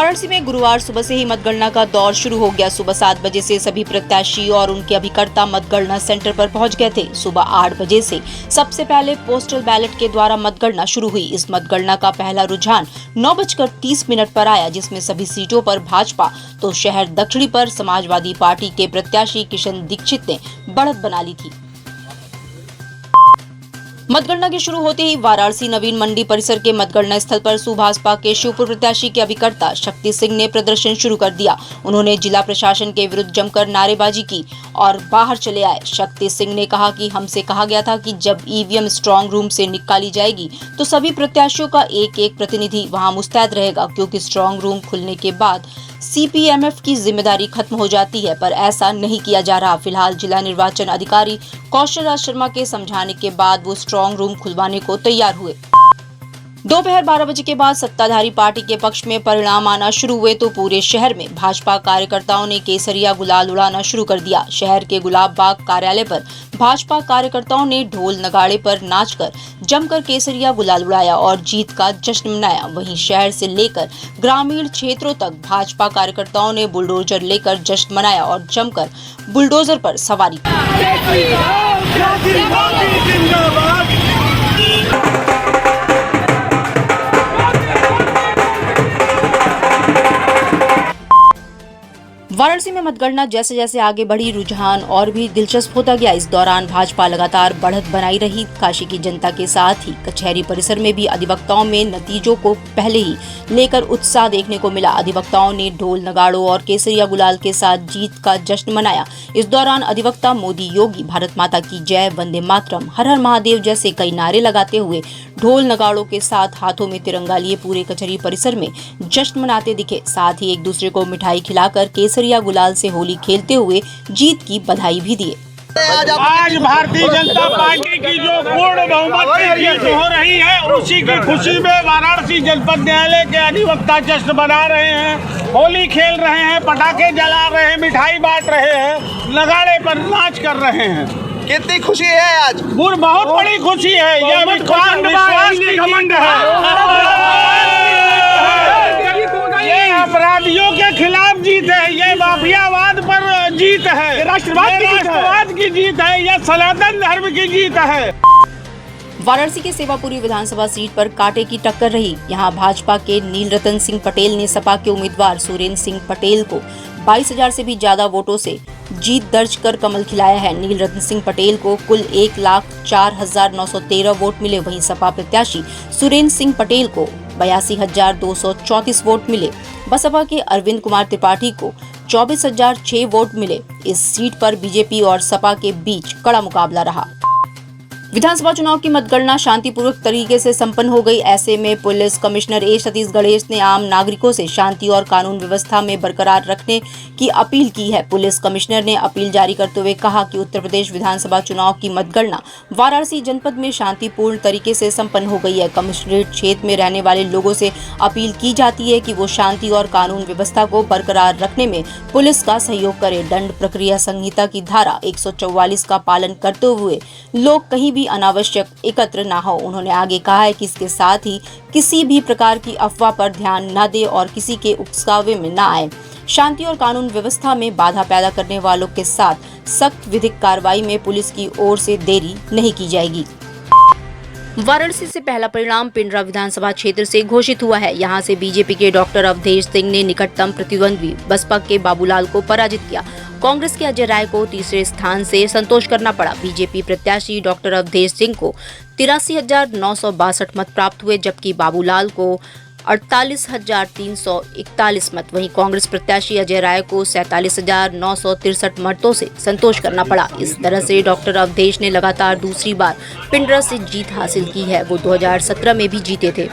वाराणसी में गुरुवार सुबह से ही मतगणना का दौर शुरू हो गया। सुबह 7 बजे से सभी प्रत्याशी और उनके अभिकर्ता मतगणना सेंटर पर पहुंच गए थे। सुबह 8 बजे से सबसे पहले पोस्टल बैलेट के द्वारा मतगणना शुरू हुई। इस मतगणना का पहला रुझान 9:30 पर आया, जिसमें सभी सीटों पर भाजपा तो शहर दक्षिणी पर समाजवादी पार्टी के प्रत्याशी किशन दीक्षित ने बढ़त बना ली थी। मतगणना के शुरू होते ही वाराणसी नवीन मंडी परिसर के मतगणना स्थल पर सुभाषपा के शिवपुर प्रत्याशी के अभिकर्ता शक्ति सिंह ने प्रदर्शन शुरू कर दिया। उन्होंने जिला प्रशासन के विरुद्ध जमकर नारेबाजी की और बाहर चले आए। शक्ति सिंह ने कहा कि हमसे कहा गया था कि जब ईवीएम स्ट्रांग रूम से निकाली जाएगी तो सभी प्रत्याशियों का एक प्रतिनिधि वहां मुस्तैद रहेगा, क्योंकि स्ट्रांग रूम खुलने के बाद सीपीएमएफ की जिम्मेदारी खत्म हो जाती है, पर ऐसा नहीं किया जा रहा। फिलहाल जिला निर्वाचन अधिकारी कौशल राज शर्मा के समझाने के बाद वो स्ट्रांग रूम खुलवाने को तैयार हुए। दोपहर 12 बजे के बाद सत्ताधारी पार्टी के पक्ष में परिणाम आना शुरू हुए तो पूरे शहर में भाजपा कार्यकर्ताओं ने केसरिया गुलाल उड़ाना शुरू कर दिया। शहर के गुलाब बाग कार्यालय पर भाजपा कार्यकर्ताओं ने ढोल नगाड़े पर नाचकर जमकर केसरिया गुलाल उड़ाया और जीत का जश्न मनाया। वहीं शहर से लेकर ग्रामीण क्षेत्रों तक भाजपा कार्यकर्ताओं ने बुलडोजर लेकर जश्न मनाया और जमकर बुलडोजर पर सवारी की। वाराणसी में मतगणना जैसे जैसे आगे बढ़ी, रुझान और भी दिलचस्प होता गया। इस दौरान भाजपा लगातार बढ़त बनाई रही। काशी की जनता के साथ ही कचहरी परिसर में भी अधिवक्ताओं में नतीजों को पहले ही लेकर उत्साह देखने को मिला। अधिवक्ताओं ने ढोल नगाड़ों और केसरिया गुलाल के साथ जीत का जश्न मनाया। इस दौरान अधिवक्ता मोदी योगी, भारत माता की जय, वंदे मातरम, हर हर महादेव जैसे कई नारे लगाते हुए ढोल नगाड़ों के साथ हाथों में तिरंगा लिए पूरे कचहरी परिसर में जश्न मनाते दिखे। साथ ही एक दूसरे को मिठाई खिलाकर केसरिया गुलाल से होली खेलते हुए जीत की बधाई भी दिए। आज भारतीय जनता पार्टी की जो पूर्ण बहुमत की जीत हो रही है, उसी की खुशी में वाराणसी जनपद न्यायालय के अधिवक्ता जश्न मना रहे हैं, होली खेल रहे हैं, पटाखे जला रहे हैं, मिठाई बांट रहे हैं, नगाड़े पर नाच कर रहे हैं। कितनी खुशी है आज? बहुत बड़ी खुशी है। यह विश्वास की घमंड है। ये अपराधियों के खिलाफ जीत है, ये माफियावाद पर जीत है, राष्ट्रवाद की जीत है, यह सनातन धर्म की जीत है। वाराणसी के सेवापुरी विधानसभा सीट पर कांटे की टक्कर रही। यहां भाजपा के नीलरतन सिंह पटेल ने सपा के उम्मीदवार सुरेंद्र सिंह पटेल को 22,000 से भी ज्यादा वोटों से जीत दर्ज कर कमल खिलाया है। नीलरतन सिंह पटेल को कुल 1,04,913 वोट मिले। वहीं सपा प्रत्याशी सुरेंद्र सिंह पटेल को 82,234 वोट मिले। बसपा के अरविंद कुमार त्रिपाठी को 24,006 वोट मिले। इस सीट पर बीजेपी और सपा के बीच कड़ा मुकाबला रहा। विधानसभा चुनाव की मतगणना शांतिपूर्वक तरीके से संपन्न हो गई। ऐसे में पुलिस कमिश्नर ए सतीश गणेश ने आम नागरिकों से शांति और कानून व्यवस्था में बरकरार रखने की अपील की है। पुलिस कमिश्नर ने अपील जारी करते हुए कहा कि उत्तर प्रदेश विधानसभा चुनाव की मतगणना वाराणसी जनपद में शांतिपूर्ण तरीके से संपन्न हो गई है। कमिश्नरेट क्षेत्र में रहने वाले लोगों से अपील की जाती है कि वो शांति और कानून व्यवस्था को बरकरार रखने में पुलिस का सहयोग करें। दंड प्रक्रिया संहिता की धारा 144 का पालन करते हुए लोग कहीं अनावश्यक एकत्र न हो। उन्होंने आगे कहा है कि इसके साथ ही किसी भी प्रकार की अफवाह पर ध्यान न दे और किसी के उकसावे में न आए। शांति और कानून व्यवस्था में बाधा पैदा करने वालों के साथ सख्त विधिक कार्रवाई में पुलिस की ओर से देरी नहीं की जाएगी। वाराणसी से पहला परिणाम पिंडरा विधानसभा क्षेत्र से घोषित हुआ है। यहां से बीजेपी के डॉक्टर अवधेश सिंह ने निकटतम प्रतिद्वंदी बसपा के बाबूलाल को पराजित किया। कांग्रेस के अजय राय को तीसरे स्थान से संतोष करना पड़ा। बीजेपी प्रत्याशी डॉक्टर अवधेश सिंह को 83,962 मत प्राप्त हुए, जबकि बाबूलाल को 48,341 मत। वहीं कांग्रेस प्रत्याशी अजय राय को 47,963 मतों से संतोष करना पड़ा। इस तरह से डॉक्टर अवधेश ने लगातार दूसरी बार पिंडरा से जीत हासिल की है। वो 2017 में भी जीते थे।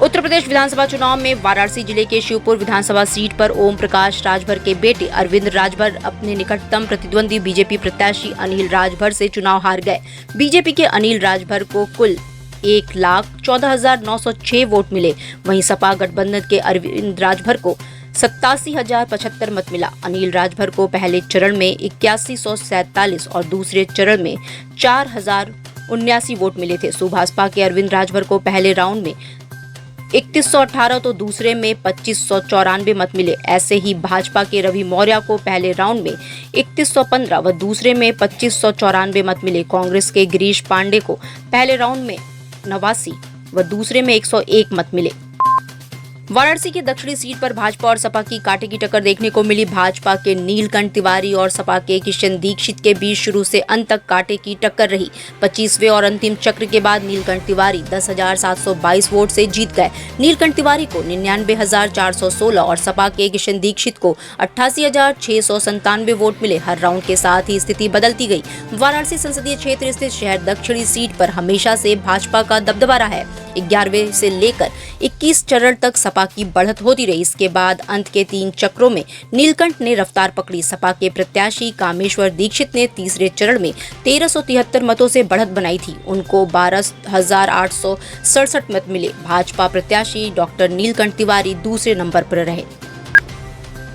उत्तर प्रदेश विधानसभा चुनाव में वाराणसी जिले के शिवपुर विधानसभा सीट पर ओम प्रकाश राजभर के बेटे अरविंद राजभर अपने निकटतम प्रतिद्वंदी बीजेपी प्रत्याशी अनिल राजभर से चुनाव हार गए। बीजेपी के अनिल राजभर को कुल 1,14,906 वोट मिले। वहीं सपा गठबंधन के अरविंद राजभर को 87,075 मत मिला। अनिल राजभर को पहले चरण में 8147 और दूसरे चरण में 4,079 वोट मिले थे। सुभाषपा के अरविंद राजभर को पहले राउंड में 3118 तो दूसरे में 2594 मत मिले। ऐसे ही भाजपा के रवि मौर्य को पहले राउंड में 3115 व दूसरे में 2594 मत मिले। कांग्रेस के गिरीश पांडे को पहले राउंड में 89 व दूसरे में 101 मत मिले। वाराणसी की दक्षिणी सीट पर भाजपा और सपा की कांटे की टक्कर देखने को मिली। भाजपा के नीलकंठ तिवारी और सपा के किशन दीक्षित के बीच शुरू से अंत तक कांटे की टक्कर रही। 25वें और अंतिम चक्र के बाद नीलकंठ तिवारी 10,722 वोट से जीत गए। नीलकंठ तिवारी को 99,416 और सपा के किशन दीक्षित को 88,697 वोट मिले। हर राउंड के साथ ही स्थिति बदलती गई। वाराणसी संसदीय क्षेत्र स्थित शहर दक्षिणी सीट पर हमेशा से भाजपा का दबदबा रहा है। 11वें से लेकर 21 चरण तक सपा की बढ़त होती रही। इसके बाद अंत के 3 चक्रों में नीलकंठ ने रफ्तार पकड़ी। सपा के प्रत्याशी कामेश्वर दीक्षित ने तीसरे चरण में 1373 मतों से बढ़त बनाई थी। उनको 12,867 मत मिले। भाजपा प्रत्याशी डॉक्टर नीलकंठ तिवारी दूसरे नंबर पर रहे।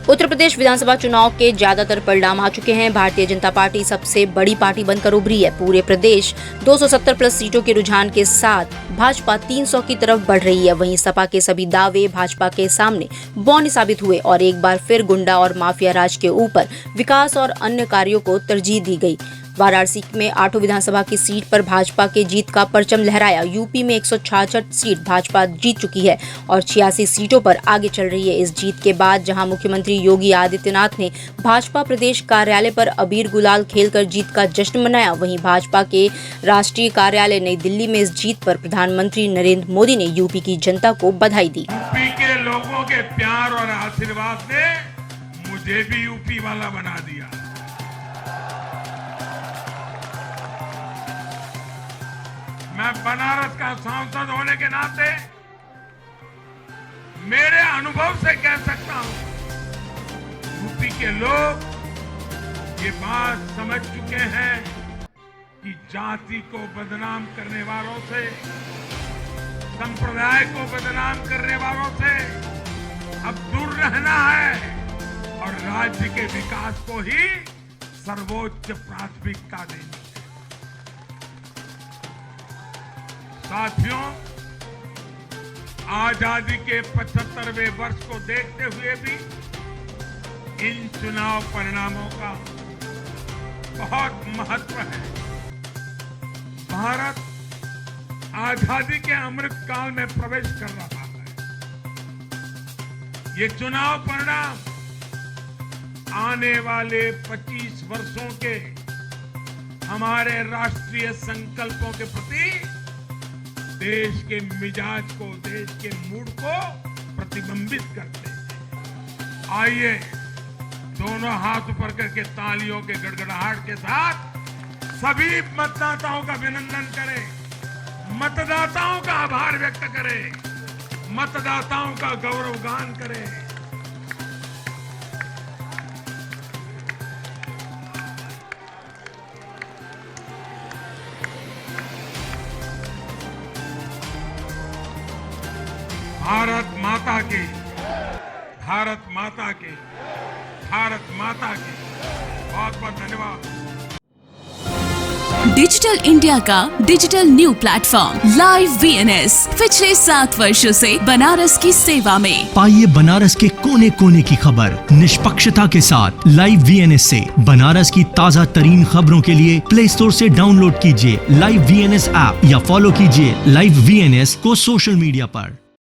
उत्तर प्रदेश विधानसभा चुनाव के ज्यादातर परिणाम आ चुके हैं। भारतीय जनता पार्टी सबसे बड़ी पार्टी बनकर उभरी है। पूरे प्रदेश 270 प्लस सीटों के रुझान के साथ भाजपा 300 की तरफ बढ़ रही है। वहीं सपा के सभी दावे भाजपा के सामने बौने साबित हुए और एक बार फिर गुंडा और माफिया राज के ऊपर विकास और अन्य कार्यों को तरजीह दी गई। वाराणसी में 8 विधानसभा की सीट पर भाजपा के जीत का परचम लहराया। यूपी में 166 सीट भाजपा जीत चुकी है और 86 सीटों पर आगे चल रही है। इस जीत के बाद जहां मुख्यमंत्री योगी आदित्यनाथ ने भाजपा प्रदेश कार्यालय पर अबीर गुलाल खेलकर जीत का जश्न मनाया, वहीं भाजपा के राष्ट्रीय कार्यालय नई दिल्ली में इस जीत पर प्रधानमंत्री नरेंद्र मोदी ने यूपी की जनता को बधाई दी। यूपी के लोगों के प्यार और आशीर्वाद ने मुझे भी यूपी वाला बना दिया। मैं बनारस का सांसद होने के नाते मेरे अनुभव से कह सकता हूं, यूपी के लोग ये बात समझ चुके हैं कि जाति को बदनाम करने वालों से, संप्रदाय को बदनाम करने वालों से अब दूर रहना है और राज्य के विकास को ही सर्वोच्च प्राथमिकता देनी है। साथियों, आजादी के 75वें वर्ष को देखते हुए भी इन चुनाव परिणामों का बहुत महत्व है। भारत आजादी के अमृत काल में प्रवेश कर रहा है। ये चुनाव परिणाम आने वाले 25 वर्षों के हमारे राष्ट्रीय संकल्पों के प्रति देश के मिजाज को, देश के मूड को प्रतिबिंबित करते हैं। आइए दोनों हाथ ऊपर करके तालियों के गड़गड़ाहट के साथ सभी मतदाताओं का अभिनंदन करें, मतदाताओं का आभार व्यक्त करें, मतदाताओं का गौरवगान करें। भारत माता के, भारत माता के, भारत माता के बहुत बहुत धन्यवाद। डिजिटल इंडिया का digital new platform live VNS पिछले 7 वर्षों से बनारस की सेवा में। पाइए बनारस के कोने कोने की खबर निष्पक्षता के साथ। लाइव VNS से बनारस की ताज़ा तरीन खबरों के लिए प्ले स्टोर से डाउनलोड कीजिए लाइव VNS ऐप या फॉलो कीजिए लाइव VNS को सोशल मीडिया पर।